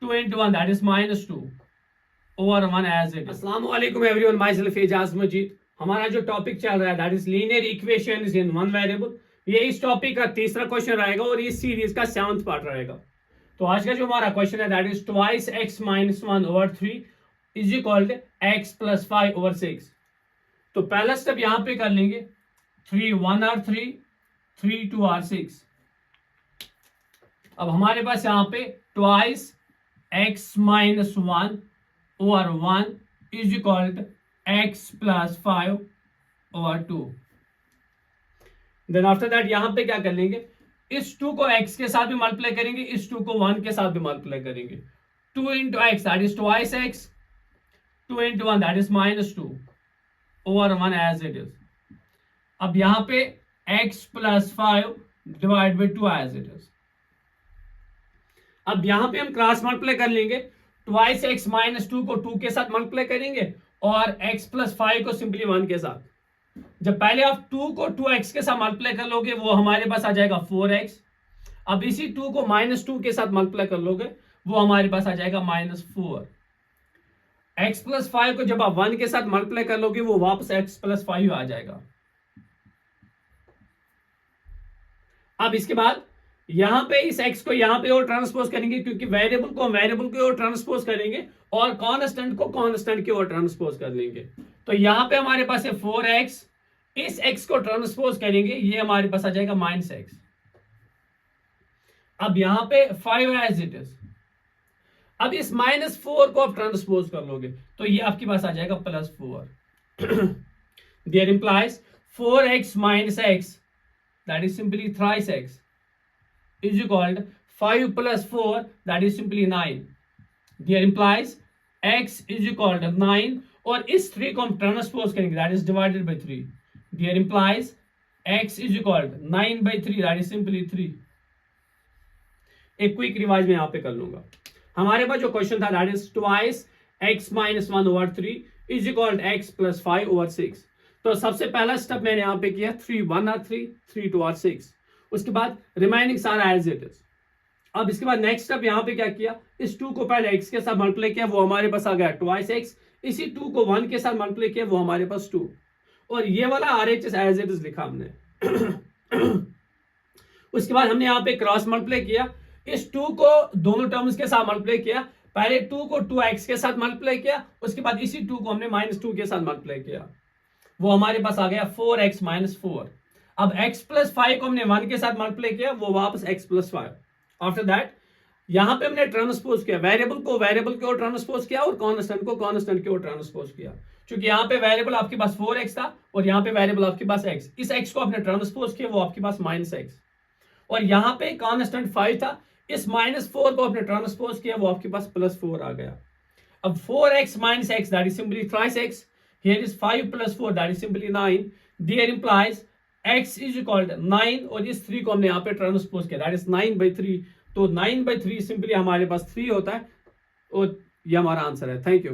2 into 1 that is minus 2 over 1 as it is. Assalamu alaikum everyone, myself Ejaz Majid. हमारा जो topic चल रहा है that is linear equations in one variable, ये इस topic का तीसरा क्वेश्चन रहेगा और इस सीरीज का 7th पार्ट रहेगा। तो आज का जो हमारा क्वेश्चन है that is twice x minus 1 over 3 is equal to x plus 5 over 6। तो पहला स्टेप यहाँ पे कर लेंगे, 3 1 आर 3 3 2 आर 6। अब हमारे पास यहाँ पे twice x minus 1 over 1 is equal to x plus 5 over 2। Then after that यहां पे क्या कर लेंगे, इस 2 को x के साथ भी मल्टीप्लाई करेंगे, इस 2 को 1 के साथ भी मल्टीप्लाई करेंगे। 2 into x that is twice x, 2 into 1 that is minus 2 over 1 as it is. अब यहां पे x plus 5 divide by 2 as it is. अब यहां पे हम क्रॉस मल्टीप्लाई कर लेंगे, ट्वाइस x माइनस 2 को 2 के साथ मल्टीप्लाई करेंगे और x प्लस 5 को सिंपली 1 के साथ। जब पहले आप 2 को 2x के साथ मल्टीप्लाई कर लोगे वो हमारे पास आ जाएगा 4x। अब इसी 2 को माइनस 2 के साथ मल्टीप्लाई कर लोगे वो हमारे पास आ जाएगा माइनस 4। x प्लस 5 को जब आप 1 के साथ मल्टीप्लाई कर लोगे वो वापस x प्लस 5 आ जाएगा। अब इसके बाद यहां पे इस x को यहां पे और ट्रांसपोज करेंगे, क्योंकि वेरिएबल को वेरिएबल की ओर ट्रांसपोज करेंगे और कांस्टेंट को कांस्टेंट की ओर ट्रांसपोज कर लेंगे। तो यहां पे हमारे पास है 4x, इस x को ट्रांसपोज करेंगे ये हमारे पास आ जाएगा माइनस x। अब यहां पे 5 एज इट इज। अब इस माइनस 4 को आप ट्रांसपोज कर लोगे तो ये आपके पास आ जाएगा plus 4। There implies 4x minus x that is simply thrice x is equal to 5 plus 4 that is simply 9. There implies x is equal to 9 और इस 3 को हम ट्रांसपोज करेंगे that is divided by 3. There implies x is equal to 9 by 3 that is simply 3. एक quick revise में यहाँ पे कर लूंगा। हमारे पास जो क्वेश्चन था that is twice x minus 1 over 3 is equal to x plus 5 over 6। तो सबसे पहला स्टेप मैंने यहाँ पे किया 3 1 और 3 3 2 और 6। उसके बाद रिमाइनिंग सारा एज इट इज। अब इसके बाद नेक्स्ट स्टेप यहाँ पे क्या किया, इस 2 को पहले x के साथ मल्टीप्लाई किया वो हमारे पास आ गया ट्वाइस x, इसी 2 को 1 के साथ मल्टीप्लाई किया वो हमारे पास 2 और ये वाला RHS एज इट इज लिखा हमने। उसके बाद हमने यहाँ पे क्रॉस मल्टीप्लाई किया, इस 2 को दोनों टर्म्स के साथ मल्टीप्लाई किया, पहले 2 को 2x के साथ मल्टीप्लाई किया, उसके बाद इसी 2 को हमने माइनस 2 के साथ मल्टीप्लाई किया वो हमारे पास आ गया 4x माइनस 4। अब x प्लस 5 को हमने 1 के साथ मल्टीप्लाई किया वो वापस x प्लस 5। आफ्टर दैट यहां पे हमने ट्रांसपोज किया, वेरिएबल को वेरिएबल की ओर ट्रांसपोज किया और कांस्टेंट को कांस्टेंट की ओर ट्रांसपोज किया। क्योंकि यहां पे वेरिएबल आपके पास 4x था और यहां पे वेरिएबल आपके पास x, इस x को आपने ट्रांसपोज किया वो आपके पास माइनस x और यहां पे कांस्टेंट 5 था, इस माइनस 4 को आपने ट्रांसपोज किया वो आपके पास प्लस 4 आ गया। अब 4x minus x that is simply thrice x, here is 5 plus 4 that is simply 9। There implies x is equal to 9 और इस 3 को हमने यहाँ पे ट्रांसपोज किया दैट इज 9 by 3। तो 9 by 3 सिंपली हमारे पास 3 होता है और ये हमारा आंसर है। Thank you.